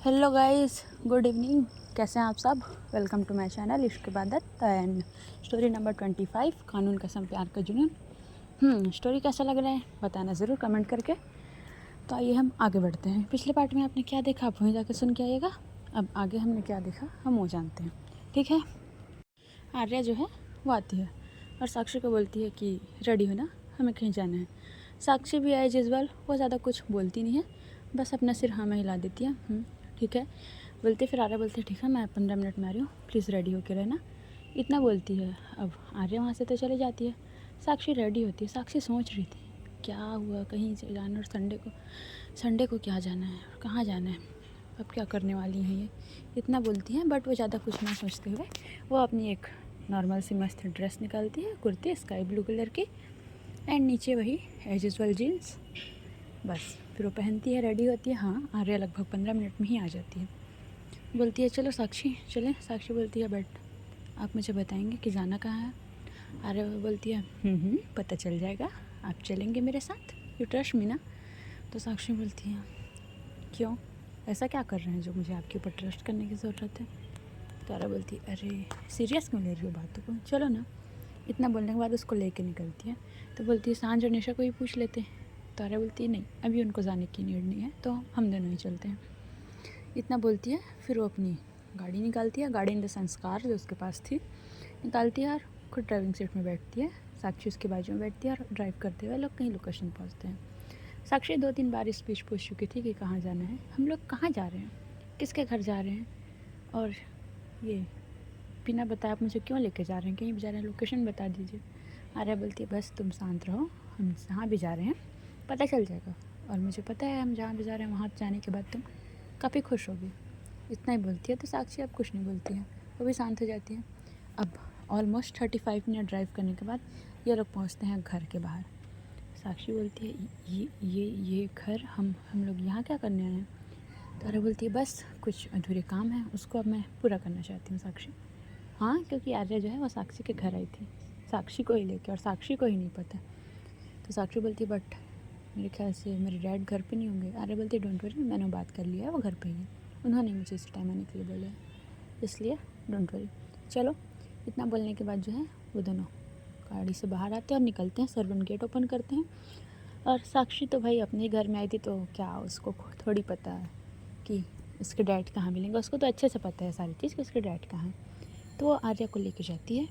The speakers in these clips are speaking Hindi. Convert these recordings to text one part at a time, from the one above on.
Hello guys, good evening. कैसे हैं आप सब? वेलकम टू माय चैनल इश्क इबादत एंड स्टोरी नंबर 25, कानून कसम प्यार का जुनून। स्टोरी कैसा लग रहा है बताना ज़रूर कमेंट करके। तो आइए हम आगे बढ़ते हैं। पिछले पार्ट में आपने क्या देखा आप वहीं जाके सुन के आइएगा। अब आगे हमने क्या देखा हम वो जानते हैं, ठीक है। आर्या जो है वो आती है और साक्षी को बोलती है कि रेडी हो ना, हमें कहीं जाना है। साक्षी भी एज यूजुअल वो ज़्यादा कुछ बोलती नहीं है, बस अपना सिर हाँ में हिला देती है। ठीक है बोलते। फिर आर्या बोलती है ठीक है मैं 15 मिनट में आ रही हूँ, प्लीज़ रेडी होके रहना, इतना बोलती है। अब आर्या वहाँ से तो चली जाती है, साक्षी रेडी होती है। साक्षी सोच रही थी क्या हुआ, कहीं से जाना, और संडे को क्या जाना है और कहाँ जाना है, अब क्या करने वाली हैं ये, इतना बोलती हैं। बट वो ज़्यादा कुछ ना सोचते हुए वो अपनी एक नॉर्मल सी मस्त ड्रेस निकालती है, कुर्ती स्काई ब्लू कलर की, एंड नीचे वही एज यूजुअल जीन्स। बस फिर वो पहनती है, रेडी होती है। हाँ आर्या लगभग 15 मिनट में ही आ जाती है। बोलती है चलो साक्षी चलें। साक्षी बोलती है बट आप मुझे बताएंगे कि जाना कहाँ है। आर्या बोलती है पता चल जाएगा, आप चलेंगे मेरे साथ, यू ट्रस्ट मी ना। तो साक्षी बोलती है क्यों, ऐसा क्या कर रहे हैं जो मुझे आपके ऊपर ट्रस्ट करने की ज़रूरत है। तो आर्या बोलती है अरे सीरियस क्यों ले रही हो बातों को, चलो ना। इतना बोलने के बाद उसको लेके निकलती है। तो बोलती है सांझ और निशा को ही पूछ लेते हैं। तो आर्या बोलती है नहीं अभी उनको जाने की नीड नहीं है, तो हम दोनों ही चलते हैं। इतना बोलती है। फिर वो अपनी गाड़ी निकालती है, गाड़ी इन द सेंस कार जो उसके पास थी निकालती है और खुद ड्राइविंग सीट में बैठती है। साक्षी उसके बाजू में बैठती है और ड्राइव करते हुए लोग कहीं लोकेशन पहुंचते हैं। साक्षी 2-3 बार इस बीच पूछ चुकी थी कि कहाँ जाना है, हम लोग कहाँ जा रहे हैं, किसके घर जा रहे हैं, और ये बिना बताए आप मुझे क्यों लेके जा रहे हैं, कहीं भी जा रहे हैं लोकेशन बता दीजिए। आर्या बोलती है बस तुम शांत रहो, हम जहाँ भी जा रहे हैं पता चल जाएगा, और मुझे पता है हम जहाँ भी जा रहे हैं वहाँ जाने के बाद तुम काफ़ी खुश होगी। इतना ही बोलती है। तो साक्षी अब कुछ नहीं बोलती है, वो भी शांत हो जाती है। अब ऑलमोस्ट 35 मिनट ड्राइव करने के बाद ये लोग पहुंचते हैं घर के बाहर। साक्षी बोलती है ये घर हम लोग यहाँ क्या करने आए हैं। तो आर्या बोलती है बस कुछ अधूरे काम है, उसको अब मैं पूरा करना चाहती हूँ साक्षी। हाँ क्योंकि आर्या जो है वो साक्षी के घर आई थी साक्षी को ही लेके, और साक्षी को ही नहीं पता। तो साक्षी बोलती है बट मेरे ख्याल से मेरे डैड घर पे नहीं होंगे। आर्या बोलती है डोंट वरी, मैंने बात कर लिया है, वो घर पे ही है, उन्होंने मुझे इस टाइम आने के लिए बोला है, इसलिए डोंट वरी। चलो इतना बोलने के बाद जो है वो दोनों गाड़ी से बाहर आते हैं और निकलते हैं। सर्वेंट गेट ओपन करते हैं। और साक्षी तो भाई अपने घर में आई थी, तो क्या उसको थोड़ी पता है कि उसके डैड कहाँ मिलेंगे, उसको तो अच्छे से पता है सारी चीज़ कि उसके डैड कहाँ है। तो वो आर्या को लेके जाती है।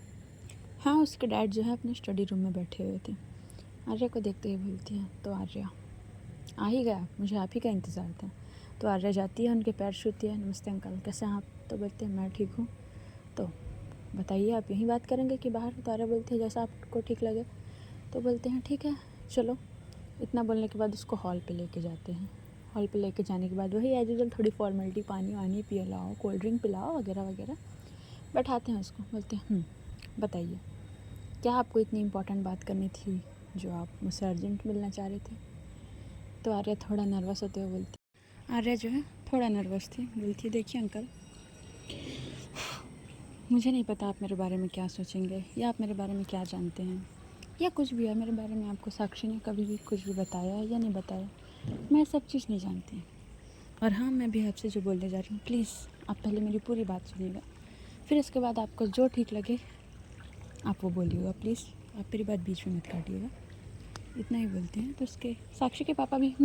हाँ उसके डैड जो है अपने स्टडी रूम में बैठे हुए थे। आर्या को देखते ही बोलती है तो आर्या आ ही गया, मुझे आप ही का इंतज़ार था। तो आर्या जाती है, उनके पैर छूती है, नमस्ते अंकल कैसे हैं आप। तो बोलते हैं मैं ठीक हूँ, तो बताइए आप यहीं बात करेंगे कि बाहर। तो आर्या बोलती है जैसा आपको ठीक लगे। तो बोलते हैं ठीक है चलो। इतना बोलने के बाद उसको हॉल पे लेके जाते हैं। हॉल पे लेके जाने के बाद वही एज यूजुअल थोड़ी फॉर्मेलिटी, पानी वानी पिलाओ, कोल्ड ड्रिंक पिलाओ वगैरह वगैरह, बैठाते हैं उसको। बोलते हैं बताइए क्या आपको इतनी इम्पोर्टेंट बात करनी थी जो आप मुझसे अर्जेंट मिलना चाह रहे थे। तो आर्या थोड़ा नर्वस होते हुए बोलती, आर्या जो है थोड़ा नर्वस थी, बोलती देखिए अंकल मुझे नहीं पता आप मेरे बारे में क्या सोचेंगे या आप मेरे बारे में क्या जानते हैं या कुछ भी है मेरे बारे में, आपको साक्षी ने कभी भी कुछ भी बताया है या नहीं बताया, मैं सब चीज़ नहीं जानती। और हाँ मैं भी आपसे जो बोलने जा रही हूँ प्लीज़ आप पहले मेरी पूरी बात सुनिएगा, फिर इसके बाद आपको जो ठीक लगे आप वो बोलिएगा, प्लीज़ आप मेरी बात बीच में मत काटिएगा। इतना ही बोलते हैं। तो उसके साक्षी के पापा भी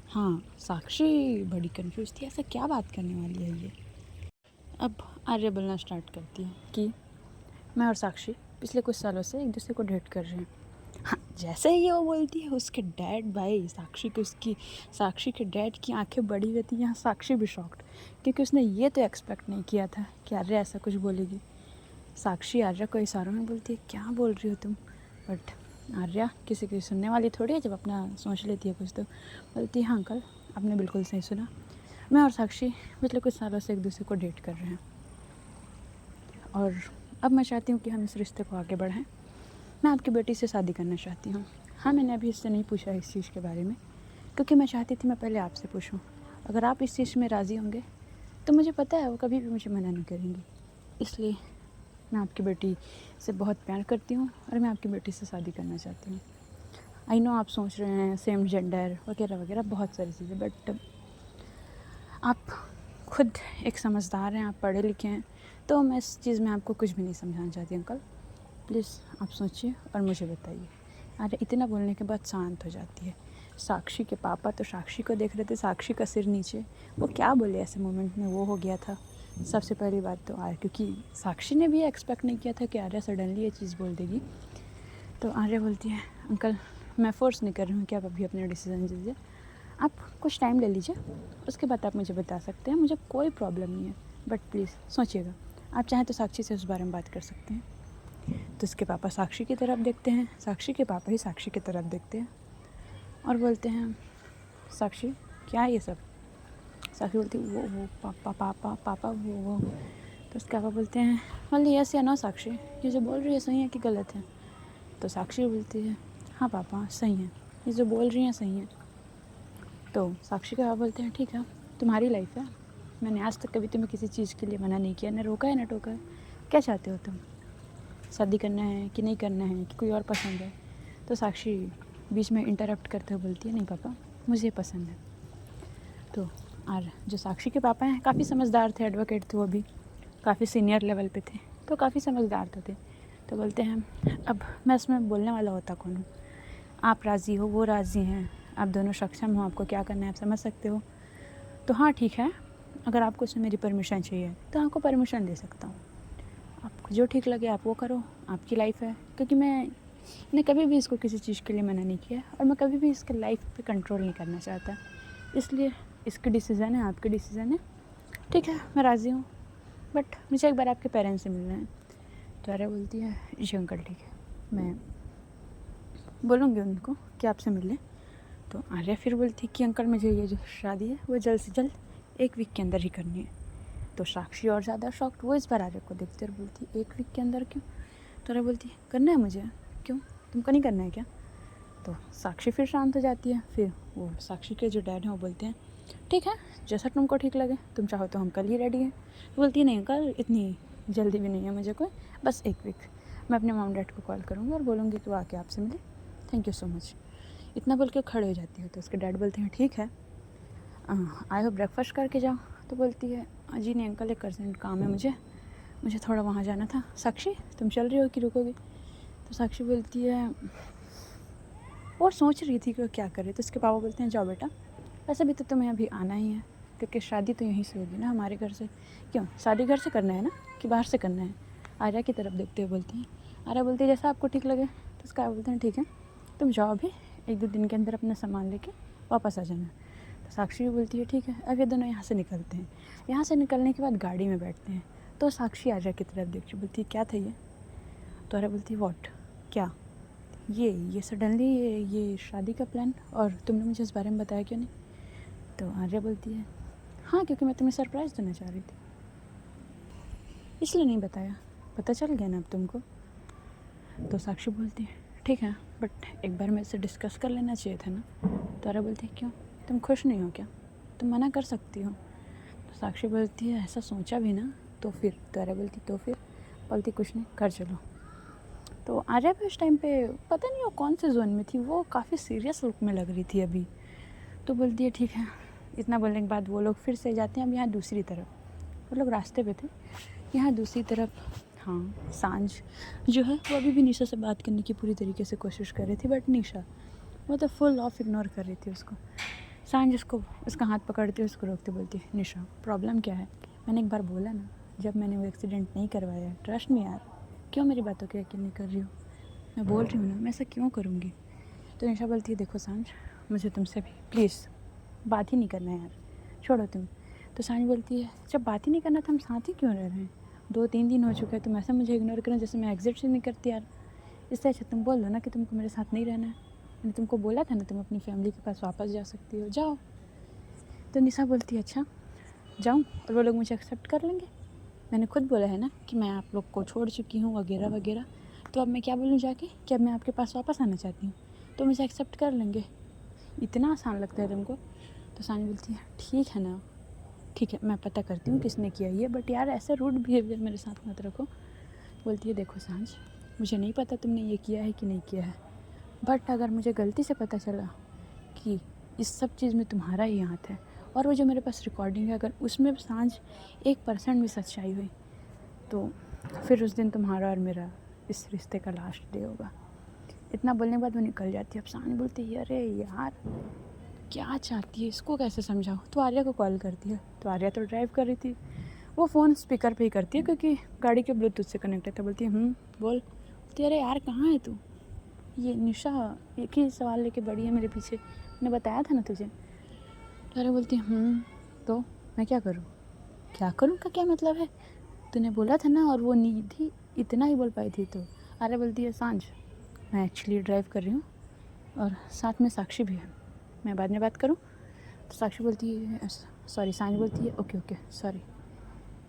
हाँ। साक्षी बड़ी कंफ्यूज थी, ऐसा क्या बात करने वाली है ये। अब आर्या बोलना स्टार्ट करती है कि मैं और साक्षी पिछले कुछ सालों से एक दूसरे को डेट कर रहे हैं। हाँ जैसे ही वो बोलती है उसके डैड भाई साक्षी के डैड की आंखें बड़ी रहती हैं। यहाँ साक्षी भी शॉक्ड, क्योंकि उसने ये तो एक्सपेक्ट नहीं किया था कि आर्या ऐसा कुछ बोलेगी। साक्षी आर्या को इशारों में बोलती है क्या बोल रही हो तुम, बट आर्या किसी की सुनने वाली थोड़ी है, जब अपना सोच लेती है कुछ तो बोलती है हाँ अंकल आपने बिल्कुल सही सुना, मैं और साक्षी पिछले कुछ सालों से एक दूसरे को डेट कर रहे हैं और अब मैं चाहती हूँ कि हम इस रिश्ते को आगे बढ़ाएं। मैं आपकी बेटी से शादी करना चाहती हूँ। हाँ मैंने अभी इससे नहीं पूछा इस चीज़ के बारे में, क्योंकि मैं चाहती थी मैं पहले आपसे पूछूं। अगर आप इस चीज़ में राज़ी होंगे तो मुझे पता है वो कभी भी मुझे मना नहीं करेंगी। इसलिए मैं आपकी बेटी से बहुत प्यार करती हूँ और मैं आपकी बेटी से शादी करना चाहती हूँ। आई नो आप सोच रहे हैं सेम जेंडर वगैरह वगैरह बहुत सारी चीज़ें, बट आप खुद एक समझदार हैं, आप पढ़े लिखे हैं, तो मैं इस चीज़ में आपको कुछ भी नहीं समझाना चाहती अंकल। प्लीज़ आप सोचिए और मुझे बताइए। अरे इतना बोलने के बाद शांत हो जाती है। साक्षी के पापा तो साक्षी को देख रहे थे, साक्षी का सिर नीचे। वो क्या बोले ऐसे मोमेंट में, वो हो गया था सबसे पहली बात तो आर्य, क्योंकि साक्षी ने भी एक्सपेक्ट नहीं किया था कि आर्या सडनली ये चीज़ बोल देगी। तो आर्या बोलती है अंकल मैं फ़ोर्स नहीं कर रही हूँ कि आप अभी अपने डिसीज़न दीजिए, आप कुछ टाइम ले लीजिए, उसके बाद आप मुझे बता सकते हैं, मुझे कोई प्रॉब्लम नहीं है, बट प्लीज़ सोचिएगा। आप चाहें तो साक्षी से उस बारे में बात कर सकते हैं। तो उसके पापा साक्षी की तरफ देखते हैं, साक्षी के पापा ही साक्षी की तरफ देखते हैं और बोलते हैं साक्षी क्या है ये सब। साक्षी बोलती है वो पापा पापा पापा वो। तो उसके पापा बोलते हैं मतलब यस या नो साक्षी, ये जो बोल रही है सही है कि गलत है। तो साक्षी बोलती है हाँ पापा सही है, ये जो बोल रही हैं सही है। तो साक्षी के पापा बोलते हैं ठीक है, तुम्हारी लाइफ है, मैंने आज तक कभी तुम्हें किसी चीज़ के लिए मना नहीं किया, न रोका है न टोका है, क्या चाहते हो तुम, शादी करना है कि नहीं करना है कि कोई और पसंद है। तो साक्षी बीच में इंटरप्ट करते हुए बोलती है नहीं पापा मुझे पसंद है। तो और जो साक्षी के पापा हैं काफ़ी समझदार थे, एडवोकेट थे, वो भी काफ़ी सीनियर लेवल पे थे, तो काफ़ी समझदार तो थे। तो बोलते हैं अब मैं इसमें बोलने वाला होता कौन हूँ, आप राज़ी हो वो राज़ी हैं, आप दोनों सक्षम हो, आपको क्या करना है आप समझ सकते हो। तो हाँ ठीक है, अगर आपको उसमें मेरी परमिशन चाहिए तो आपको परमिशन दे सकता हूँ, आपको जो ठीक लगे आप वो करो, आपकी लाइफ है। क्योंकि मैंने कभी भी इसको किसी चीज़ के लिए मना नहीं किया और मैं कभी भी इसके लाइफ पे कंट्रोल नहीं करना चाहता, इसलिए इसकी डिसीज़न है, आपकी डिसीज़न है, ठीक है मैं राज़ी हूँ, बट मुझे एक बार आपके पेरेंट्स से मिलना है। तो आर्या बोलती है जी अंकल ठीक है, मैं बोलूँगी उनको कि आपसे मिलें। तो आर्या फिर बोलती कि अंकल मुझे ये जो शादी है वो जल्द से जल्द 1 वीक के अंदर ही करनी है। तो साक्षी और ज़्यादा शॉक्ड, वो इस बार आर्या को देखती और बोलती 1 वीक के अंदर क्यों। तो आर्या बोलती करना है मुझे, क्यों तुमको नहीं करना है क्या। तो साक्षी फिर शांत हो जाती है। फिर वो साक्षी के जो डैड हैं वो बोलते हैं ठीक है जैसा तुमको ठीक लगे, तुम चाहो तो हम कल ही रेडी हैं। तो बोलती है नहीं अंकल इतनी जल्दी भी नहीं है मुझे कोई, बस 1 वीक, मैं अपने मॉम डैड को कॉल करूँगी और बोलूँगी कि वो आके आपसे मिले, थैंक यू सो मच। इतना बोल के खड़े हो जाती है। तो उसके डैड बोलते हैं ठीक है आए हो ब्रेकफास्ट करके जाओ। तो बोलती है जी नहीं अंकल एक अर्जेंट काम है मुझे थोड़ा वहाँ जाना था। साक्षी तुम चल रही हो कि रुकोगी। तो साक्षी बोलती है और सोच रही थी कि क्या करे। तो उसके पापा बोलते हैं जाओ बेटा, वैसे भी तो तुम्हें अभी आना ही है क्योंकि शादी तो यहीं से होगी ना हमारे घर से, क्यों शादी घर से करना है ना कि बाहर से करना है। आर्या की तरफ देखते हुए बोलती हैं। आर्या बोलती है जैसा आपको ठीक लगे। तो उसका बोलते हैं ठीक है तुम जाओ अभी 1-2 दिन के अंदर अपना सामान लेके वापस आ जाना। तो साक्षी भी बोलती है ठीक है। अब ये दोनों यहाँ से निकलते हैं। यहाँ से निकलने के बाद गाड़ी में बैठते हैं। तो साक्षी आर्या की तरफ देखती बोलती है क्या था ये। तो आर्या बोलती है वॉट क्या, ये सडनली ये शादी का प्लान, और तुमने मुझे इस बारे में बताया क्यों नहीं। तो आर्या बोलती है हाँ क्योंकि मैं तुम्हें सरप्राइज़ देना चाह रही थी इसलिए नहीं बताया, पता चल गया ना अब तुमको। तो साक्षी बोलती है ठीक है बट एक बार मेरे से डिस्कस कर लेना चाहिए था ना। तो आर्या बोलती है क्यों तुम खुश नहीं हो क्या, तुम मना कर सकती हो। तो साक्षी बोलती है ऐसा सोचा भी ना तो फिर। तो आर्या बोलती तो फिर। बोलती कुछ नहीं कर चलो। तो आर्या भी उस टाइम पे पता नहीं वो कौन से जोन में थी, वो काफ़ी सीरियस लुक में लग रही थी अभी। तो बोलती है ठीक है। इतना बोलने के बाद वो लोग फिर से जाते हैं अब यहाँ दूसरी तरफ, वो लोग रास्ते पे थे, यहाँ दूसरी तरफ। हाँ सांझ जो है वो अभी भी निशा से बात करने की पूरी तरीके से कोशिश कर रही थी, बट निशा वो तो फुल ऑफ इग्नोर कर रही थी उसको। सांझ उसका हाथ पकड़ती उसको रोकते बोलती है निशा प्रॉब्लम क्या है। मैंने एक बार बोला ना जब मैंने वो एक्सीडेंट नहीं करवाया, ट्रस्ट में यार क्यों मेरी बातों को यकीन नहीं कर रही हो। मैं बोल रही हूँ ना मैं ऐसा क्यों करूँगी। तो निशा बोलती है देखो सांझ मुझे तुमसे भी प्लीज़ बात ही नहीं करना है यार, छोड़ो तुम। तो सांझ बोलती है जब बात ही नहीं करना तो हम साथ ही क्यों रह रहे हैं, 2-3 दिन हो चुके हैं, तुम ऐसा मुझे इग्नोर करें जैसे मैं एग्जिट ही नहीं करती यार। इससे अच्छा तुम बोल दो ना कि तुमको मेरे साथ नहीं रहना है, मैंने तुमको बोला था ना तुम अपनी फैमिली के पास वापस जा सकती हो, जाओ। तो निशा बोलती है अच्छा जाऊँ और वो लोग मुझे एक्सेप्ट कर लेंगे, मैंने खुद बोला है ना कि मैं आप लोग को छोड़ चुकी हूँ वगैरह वगैरह, तो अब मैं क्या बोलूँ जाके कि अब मैं आपके पास वापस आना चाहती हूँ, तो मुझे एक्सेप्ट कर लेंगे, इतना आसान लगता है तुमको। तो सानी बोलती है ठीक है ना, ठीक है मैं पता करती हूँ किसने किया ये, बट यार ऐसा रूड बिहेवियर मेरे साथ मत रखो। बोलती है देखो सांझ मुझे नहीं पता तुमने ये किया है कि नहीं किया है, बट अगर मुझे गलती से पता चला कि इस सब चीज़ में तुम्हारा ही हाथ है और वो जो मेरे पास रिकॉर्डिंग है, अगर उसमें सांझ 1% भी सच्चाई हुई तो फिर उस दिन तुम्हारा और मेरा इस रिश्ते का लास्ट डे होगा। इतना बोलने के बाद वो निकल जाती है। अब सांझ बोलती है अरे यार क्या चाहती है, इसको कैसे समझाऊँ। तो आर्या को कॉल करती है, तो आर्या तो ड्राइव कर रही थी, वो फ़ोन स्पीकर पे ही करती है क्योंकि गाड़ी के ब्लूटूथ से कनेक्टेड था। बोलती है बोल। बोलती है अरे यार कहाँ है तू। ये निशा एक ही सवाल लेके बड़ी है मेरे पीछे, मैंने बताया था ना तुझे। तो अरे बोलती है तो मैं क्या करूँ। क्या करूँ का क्या मतलब है, तूने बोला था ना। और वो निधि इतना ही बोल पाई थी। तो अरे बोलती है सांझ मैं एक्चुअली ड्राइव कर रही हूँ और साथ में साक्षी भी है, मैं बाद में बात करूँ। तो साक्षी बोलती है सॉरी, सांझ बोलती है ओके ओके सॉरी।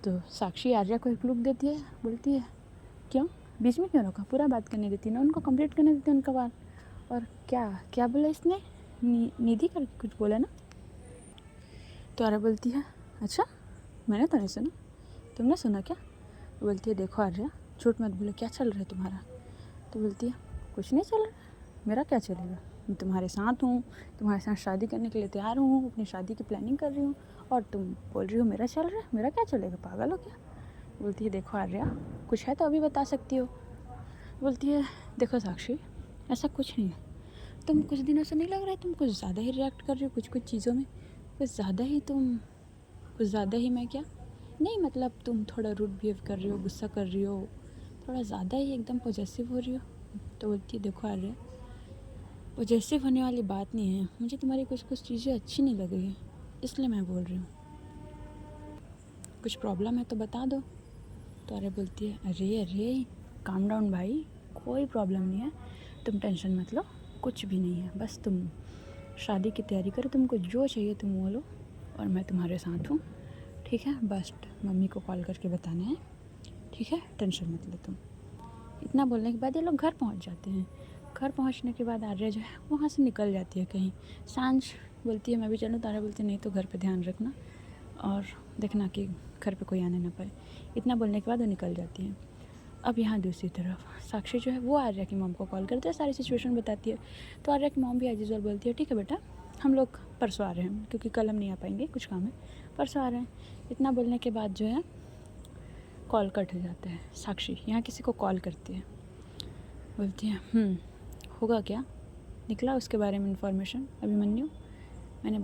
तो साक्षी आर्या को एक लुक देती है, बोलती है क्यों बीच में क्यों रोका, पूरा बात करने देती ना, उनको कंप्लीट करने देती उनका बात। और क्या क्या बोला इसने, निधि करके कुछ बोला ना। तो आर्या बोलती है अच्छा मैंने तो नहीं सुना, तुमने सुना क्या। तो बोलती है देखो आर्या झूठ मत बोलो, क्या चल रहा है तुम्हारा। तो बोलती है कुछ नहीं चल रहा, मेरा क्या चलेगा, मैं तुम्हारे साथ हूँ, तुम्हारे साथ शादी करने के लिए तैयार हूँ, अपनी शादी की प्लानिंग कर रही हूँ और तुम बोल रही हो मेरा चल रहा है, मेरा क्या चलेगा, पागल हो क्या। बोलती है देखो आर्या कुछ है तो अभी बता सकती हो। बोलती है देखो साक्षी ऐसा कुछ नहीं है, तुम कुछ दिनों से नहीं लग रहा है तुम कुछ ज़्यादा ही रिएक्ट कर रही हो कुछ चीज़ों में, कुछ ज़्यादा ही मैं क्या नहीं, मतलब तुम थोड़ा रूड बिहेव कर रही हो, गुस्सा कर रही हो, थोड़ा ज़्यादा ही एकदम पॉजेसिव हो रही हो। तो बोलती है देखो आर्या पॉजेसिव होने वाली बात नहीं है, मुझे तुम्हारी कुछ चीज़ें अच्छी नहीं लग रही है इसलिए मैं बोल रही हूँ, कुछ प्रॉब्लम है तो बता दो। तो आर्या बोलती है अरे काम डाउन भाई, कोई प्रॉब्लम नहीं है, तुम टेंशन मत लो, कुछ भी नहीं है, बस तुम शादी की तैयारी करो, तुमको जो चाहिए तुम बोलो और मैं तुम्हारे साथ हूँ, ठीक है। बस मम्मी को कॉल करके बताना है, ठीक है, टेंशन मत लो तुम। इतना बोलने के बाद ये लोग घर पहुंच जाते हैं। घर पहुंचने के बाद आर्या जो है वहाँ से निकल जाती है कहीं। सांझ बोलती है मैं भी चलूँ, तारा बोलती है नहीं तो घर पे ध्यान रखना और देखना कि घर पे कोई आने ना पाए। इतना बोलने के बाद वो निकल जाती है। अब यहाँ दूसरी तरफ साक्षी जो है वो आर्या की मॉम को कॉल करते हैं, सारी सिचुएशन बताती है। तो आर्या की मॉम भी एज यूजुअल बोलती है ठीक है बेटा हम लोग परसों आ रहे हैं, क्योंकि कल हम नहीं आ पाएंगे कुछ काम है, परसों आ रहे हैं। इतना बोलने के बाद जो है कॉल कट हो जाता है। साक्षी यहाँ किसी को कॉल करती है, बोलती है होगा क्या, निकला उसके बारे में इन्फॉर्मेशन अभिमन्यु, मैंने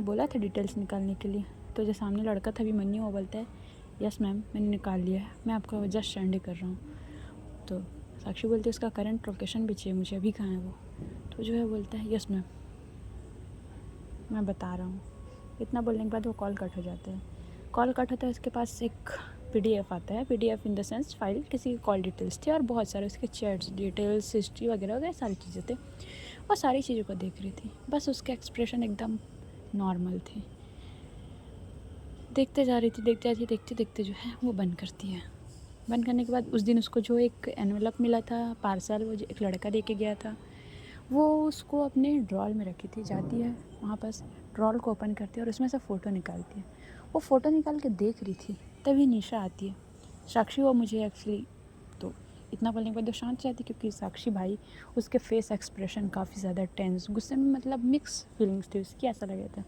बोला था डिटेल्स निकालने के लिए। तो जो सामने लड़का था अभिमन्यु वो बोलता है यस मैम मैंने निकाल लिया है, मैं आपको जस्ट सेंड कर रहा हूँ। तो साक्षी बोलती है उसका करंट लोकेशन भी चाहिए मुझे, अभी कहाँ है वो। तो जो है बोलता है यस मैम मैं बता रहा हूँ। इतना बोलने के बाद वो कॉल कट हो जाता है। कॉल कट होता है, उसके पास एक PDF आता है, PDF in the sense file, किसी की कॉल डिटेल्स थी और बहुत सारे उसके चैट्स डिटेल्स हिस्ट्री वगैरह वगैरह सारी चीज़ें थे। वो सारी चीज़ों को देख रही थी, बस उसके एक्सप्रेशन एकदम नॉर्मल थे। देखते जा रही थी, देखते देखते जो है वो बंद करती है। बंद करने के बाद उस दिन उसको जो एक एनवेलप मिला था पार्सल, वो जो एक लड़का दे के गया था, वो उसको अपने ड्रॉल में रखी थी। जाती है वहाँ पास, ड्रॉल को ओपन करती है और उसमें से फ़ोटो निकालती है। वो फ़ोटो निकाल के देख रही थी, तभी निशा आती है। साक्षी वो मुझे एक्चुअली, तो इतना बोलने के बाद वो शांत जाती क्योंकि साक्षी भाई उसके फेस एक्सप्रेशन काफ़ी ज़्यादा टेंस, गुस्से में, मतलब मिक्स फीलिंग्स थी उसकी, ऐसा लगा था।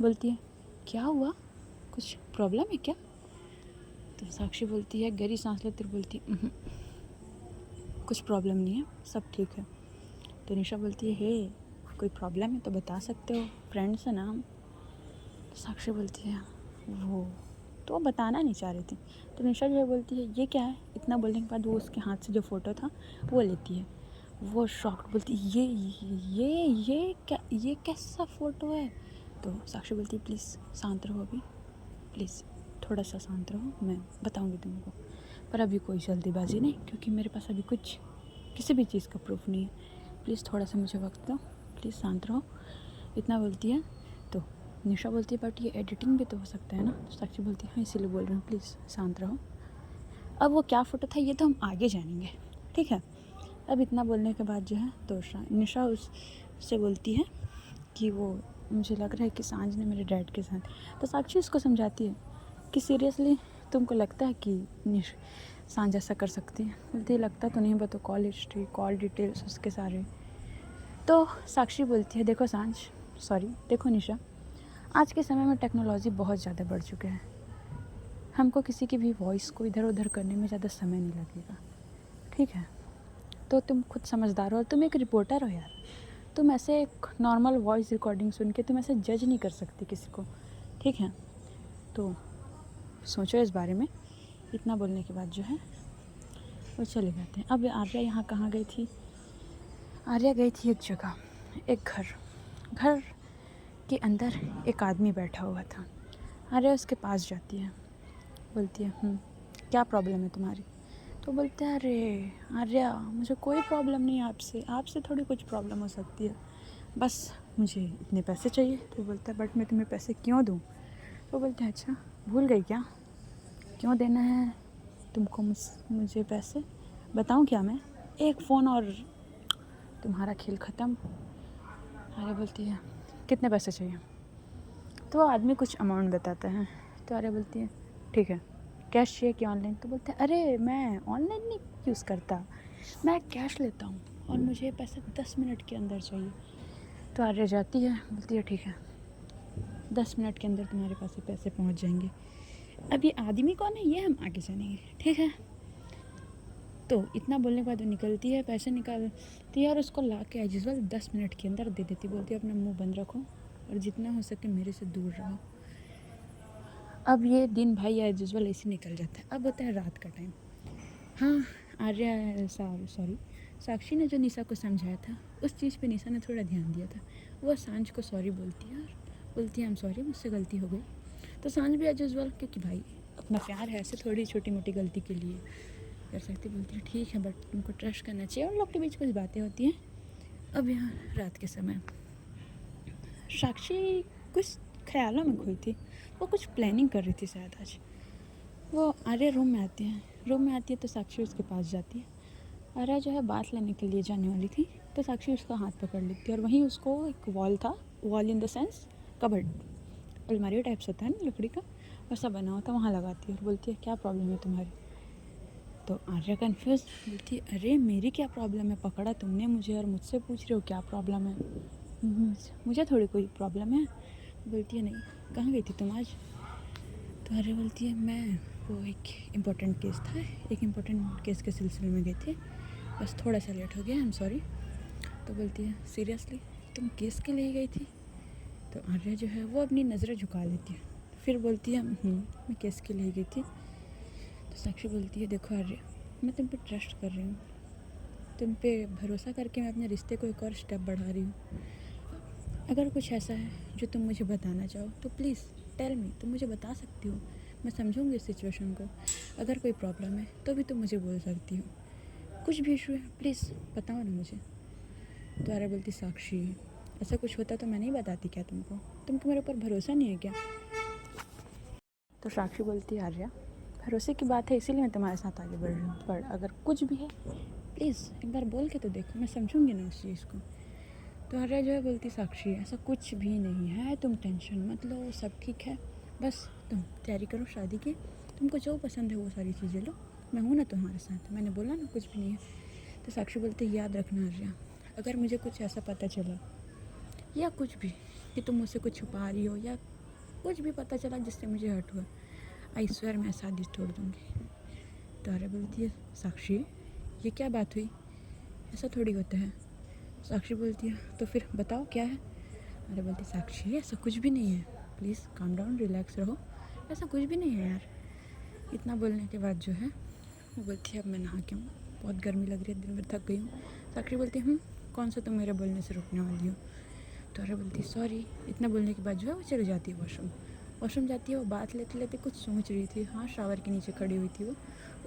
बोलती है क्या हुआ, कुछ प्रॉब्लम है क्या। तो साक्षी बोलती है गहरी सांस लेते हुए बोलती है कुछ प्रॉब्लम नहीं है, सब ठीक है। तो निशा बोलती है हे कोई प्रॉब्लम है तो बता सकते हो, फ्रेंड्स है ना हम। तो साक्षी बोलती है वो तो वो बताना नहीं चाह रही थी। तो निशा जो है बोलती है ये क्या है। इतना बोलने के बाद वो उसके हाथ से जो फ़ोटो था वो लेती है। वो शॉक्ड बोलती है ये कैसा फ़ोटो है। तो साक्षी बोलती है प्लीज़ शांत रहो, अभी प्लीज़ थोड़ा सा शांत रहो, मैं बताऊँगी तुमको, पर अभी कोई जल्दीबाजी नहीं क्योंकि मेरे पास अभी कुछ किसी भी चीज़ का प्रूफ नहीं है, प्लीज़ थोड़ा सा मुझे वक्त दो, प्लीज़ शांत रहो। इतना बोलती है। तो निशा बोलती है बट ये एडिटिंग भी तो हो सकता है ना। तो साक्षी बोलती है हाँ इसीलिए बोल रही हूँ, प्लीज़ शांत रहो। अब वो क्या फ़ोटो था ये तो हम आगे जानेंगे, ठीक है। अब इतना बोलने के बाद जो है तो निशा उससे बोलती है कि वो मुझे लग रहा है कि सांझ ने मेरे डैड के साथ। तो साक्षी उसको समझाती है कि सीरियसली तुमको लगता है कि सांझ ऐसा कर सकती है। बोलती है लगता तो नहीं, बता कॉल हिस्ट्री कॉल डिटेल्स उसके सारे। तो साक्षी बोलती है देखो सांझ सॉरी, देखो निशा, आज के समय में टेक्नोलॉजी बहुत ज़्यादा बढ़ चुका है। हमको किसी की भी वॉइस को इधर उधर करने में ज़्यादा समय नहीं लगेगा, ठीक है? तो तुम खुद समझदार हो और तुम एक रिपोर्टर हो यार। तुम ऐसे एक नॉर्मल वॉइस रिकॉर्डिंग सुन के तुम ऐसे जज नहीं कर सकती किसी को, ठीक है? तो सोचो इस बारे में। इतना बोलने के बाद जो है वो चले जाते हैं। अब आर्या यहाँ कहाँ गई थी? आर्या गई थी एक जगह, एक घर के अंदर एक आदमी बैठा हुआ था। आर्या उसके पास जाती है, बोलती है क्या प्रॉब्लम है तुम्हारी? तो बोलते हैं अरे आर्या, मुझे कोई प्रॉब्लम नहीं है आपसे, आपसे थोड़ी कुछ प्रॉब्लम हो सकती है, बस मुझे इतने पैसे चाहिए। तो बोलता है बट मैं तुम्हें पैसे क्यों दूँ? तो बोलते हैं अच्छा भूल गई क्या, क्यों देना है तुमको मुझे पैसे? बताऊँ क्या मैं? एक फ़ोन और तुम्हारा खेल ख़त्म। आर्या बोलती है कितने पैसे चाहिए? तो वो आदमी कुछ अमाउंट बताता है। तो आर्या बोलती है ठीक है, कैश चाहिए कि ऑनलाइन? तो बोलते हैं अरे मैं ऑनलाइन नहीं यूज़ करता, मैं कैश लेता हूँ और मुझे पैसे 10 मिनट के अंदर चाहिए। तो आर्या जाती है, बोलती है ठीक है, 10 मिनट के अंदर तुम्हारे पास ये पैसे पहुँच जाएंगे। अब ये आदमी कौन है ये हम आगे जानेंगे, ठीक है? तो इतना बोलने के बाद वो निकलती है, पैसे निकालती है और उसको ला के एज यूजुअल 10 मिनट के अंदर दे देती। बोलती है अपना मुंह बंद रखो और जितना हो सके मेरे से दूर रहो। अब ये दिन भाई एज यूजुअल ऐसे निकल जाता है। अब होता है रात का टाइम। हाँ, आर्या सॉरी साक्षी ने जो निशा को समझाया था उस चीज़ पे निशा ने थोड़ा ध्यान दिया था। वो सांझ को सॉरी बोलती है और बोलती है आई एम सॉरी, मुझसे गलती हो गई। तो सांझ भी एज यूजुअल, क्योंकि भाई अपना प्यार है, ऐसे थोड़ी छोटी मोटी गलती के लिए कर सकती। बोलती है ठीक है बट तुमको ट्रस्ट करना चाहिए। और लोग के बीच कुछ बातें होती हैं। अब यहाँ रात के समय साक्षी कुछ ख्यालों में खोई थी, वो कुछ प्लानिंग कर रही थी शायद आज। वो आर्या रूम में आती है तो साक्षी उसके पास जाती है। आर्या जो है बात लेने के लिए जाने वाली थी तो साक्षी उसका हाथ पकड़ लेती है और वहीं उसको एक wall in the sense cupboard, अलमारी टाइप से होता है ना लकड़ी का, वैसा बना होता, वहाँ लगाती है और बोलती है क्या प्रॉब्लम है तुम्हारी? तो आर्या कन्फ्यूज बोलती है अरे मेरी क्या प्रॉब्लम है, पकड़ा तुमने मुझे और मुझसे पूछ रहे हो क्या प्रॉब्लम है? मुझे थोड़ी कोई प्रॉब्लम है। बोलती है नहीं, कहाँ गई थी तुम आज? तो आर्या बोलती है मैं वो एक इम्पोर्टेंट केस था, एक इम्पोर्टेंट केस के सिलसिले में गई थी, बस थोड़ा सा लेट हो गया, आई एम सॉरी। तो बोलती है सीरियसली तुम केस के लिए गई थी? तो आर्या जो है वो अपनी नज़रें झुका लेती है, फिर बोलती है मैं केस के लिए गई थी। तो साक्षी बोलती है देखो आर्या, मैं तुम पे ट्रस्ट कर रही हूँ, तुम पे भरोसा करके मैं अपने रिश्ते को एक और स्टेप बढ़ा रही हूँ। अगर कुछ ऐसा है जो तुम मुझे बताना चाहो तो प्लीज़ टेल मी, तुम मुझे बता सकती हो, मैं समझूंगी इस सिचुएशन को। अगर कोई प्रॉब्लम है तो भी तुम मुझे बोल सकती हो, कुछ भी इशू है प्लीज़ बताओ ना मुझे। तो आर्या बोलती साक्षी ऐसा कुछ होता तो मैं नहीं बताती क्या तुमको मेरे ऊपर भरोसा नहीं है क्या? तो साक्षी बोलती है आर्या भरोसे की बात है इसीलिए मैं तुम्हारे साथ आगे बढ़ रही हूँ, पर अगर कुछ भी है प्लीज़ एक बार बोल के तो देखो, मैं समझूंगी ना उस चीज़ को। तो आर्या जो है बोलती साक्षी ऐसा कुछ भी नहीं है, तुम टेंशन मत लो, सब ठीक है, बस तुम तैयारी करो शादी की, तुमको जो पसंद है वो सारी चीज़ें लो, मैं हूँ ना तुम्हारे साथ, मैंने बोला ना कुछ भी नहीं है। तो साक्षी बोलती याद रखना आर्या, अगर मुझे कुछ ऐसा पता चला या कुछ भी कि तुम मुझसे कुछ छुपा रही हो या कुछ भी पता चला जिससे मुझे हर्ट हुआ, आई स्वेयर मैं शादी तोड़ दूँगी। तो आर्या बोलती है साक्षी ये क्या बात हुई, ऐसा थोड़ी होता है। साक्षी बोलती है तो फिर बताओ क्या है? अरे बोलती साक्षी ऐसा कुछ भी नहीं है, प्लीज़ काम डाउन, रिलैक्स रहो, ऐसा कुछ भी नहीं है यार। इतना बोलने के बाद जो है वो बोलती है अब मैं नहा के हूँ, बहुत गर्मी लग रही है, दिन भर थक गई हूँ। साक्षी बोलती है कौन सा तुम मेरे बोलने से रुकने वाली हो? तो अरे बोलती सॉरी। इतना बोलने के बाद जो है वो चली जाती है वॉशरूम जाती है। वो बात लेते लेते कुछ सोच रही थी, हाँ शावर के नीचे खड़ी हुई थी वो,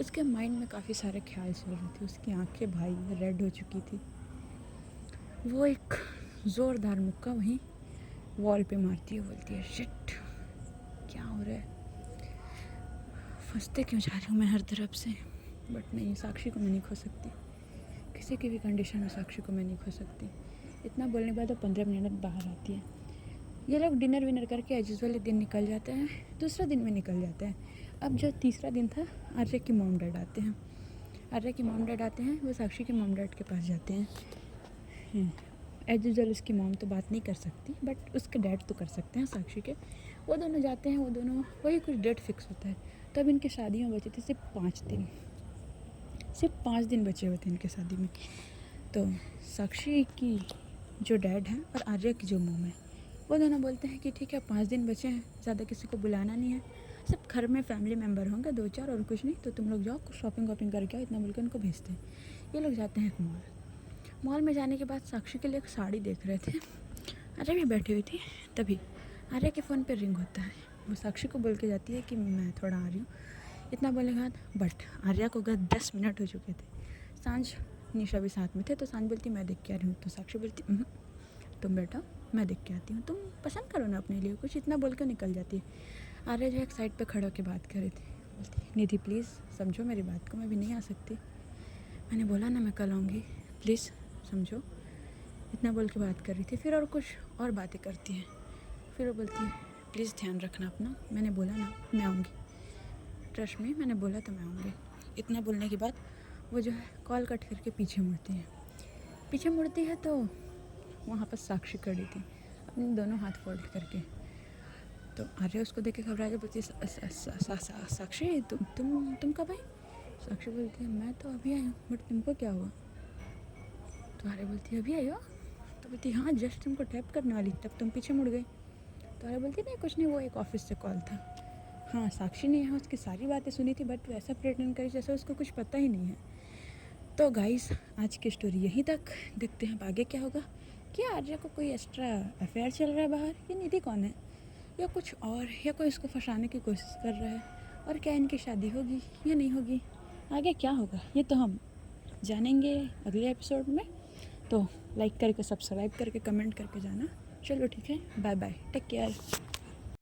उसके माइंड में काफ़ी सारे ख्याल चल रहे थे, उसकी आंखें भाई रेड हो चुकी थी। वो एक ज़ोरदार मुक्का वहीं वॉल पे मारती है, बोलती है शिट क्या हो रहा है, फंसते क्यों जा रही हूँ मैं हर तरफ से। बट नहीं, साक्षी को मैं नहीं खो सकती, किसी की भी कंडीशन में साक्षी को मैं नहीं खो सकती। इतना बोलने के बाद वो 15 मिनट बाहर आती है। ये लोग डिनर विनर करके एज यूजुअल दिन निकल जाते हैं, दूसरा दिन में निकल जाते हैं। अब जो तीसरा दिन था, आर्या की मॉम डैड आते हैं, वो साक्षी के मॉम डैड के पास जाते हैं। एज यूजल उसकी मॉम तो बात नहीं कर सकती, बट उसके डैड तो कर सकते हैं साक्षी के। वो दोनों जाते हैं, वो दोनों वही कुछ डेट फिक्स होता है। तब इनकी शादी में बचे थे सिर्फ 5 दिन, सिर्फ 5 दिन बचे हुए थे इनके शादी में। तो साक्षी की जो डैड है और आर्या की जो मॉम है, वो दोनों बोलते हैं कि ठीक है 5 दिन बचे हैं, ज़्यादा किसी को बुलाना नहीं है, सब घर में फैमिली मेम्बर होंगे 2-4 और कुछ नहीं, तो तुम लोग जाओ कुछ शॉपिंग वॉपिंग करके आओ, इतना बोलकर उनको भेजते हैं। ये लोग जाते हैं एक मॉल में जाने के बाद साक्षी के लिए एक साड़ी देख रहे थे, आर्या भी बैठी हुई थी। तभी आर्या के फ़ोन पे रिंग होता है, वो साक्षी को बोल के जाती है कि मैं थोड़ा आ रही हूँ, इतना बोले बाद बट आर्या को अगर 10 मिनट हो चुके थे। सांझ निशा भी साथ में थे, तो सांझ बोलती मैं देख के आ रही हूँ, तो साक्षी बोलती तुम बैठो मैं देख के आती हूँ, तुम पसंद करो ना अपने लिए कुछ, इतना बोल के निकल जाती है। आर्या जो एक साइड पे खड़ा होकर बात कर रही थी, बोलती निधि प्लीज़ समझो मेरी बात को, मैं भी नहीं आ सकती, मैंने बोला ना मैं कल आऊँगी, प्लीज़ समझो, इतना बोल के बात कर रही थी। फिर और कुछ और बातें करती है, फिर वो बोलती है प्लीज़ ध्यान रखना अपना, मैंने बोला ना मैं आऊँगी, ट्रस्ट में मैंने बोला तो मैं आऊँगी। इतना बोलने के बाद वो जो है कॉल कट करके पीछे मुड़ती है। पीछे मुड़ती है तो वहाँ पर साक्षी खड़ी थी अपने दोनों हाथ फोल्ड करके। तो आर्या उसको देख के घबरा के बोलती है साक्षी तुम कब आई? साक्षी बोलती है मैं तो अभी आई हूँ, बट तुमको क्या हुआ? तो आर्या बोलती है अभी आई हो? तो बोलती है हाँ जस्ट तुमको टैप करने वाली, तब तुम पीछे मुड़ गई। तो आर्या बोलती नहीं कुछ नहीं, वो एक ऑफिस से कॉल था। हाँ साक्षी ने यहाँ उसकी सारी बातें सुनी थी, बट वैसा प्रेटेंड करी जैसे उसको कुछ पता ही नहीं है। तो गाइस आज की स्टोरी यहीं तक, देखते हैं अब आगे क्या होगा। क्या आर्या को कोई एक्स्ट्रा अफेयर चल रहा है बाहर, ये निधि कौन है, या कुछ और, या कोई इसको फंसाने की कोशिश कर रहा है, और क्या इनकी शादी होगी या नहीं होगी, आगे क्या होगा ये तो हम जानेंगे अगले एपिसोड में। तो लाइक करके सब्सक्राइब करके कमेंट करके जाना। चलो ठीक है, बाय बाय, टेक केयर।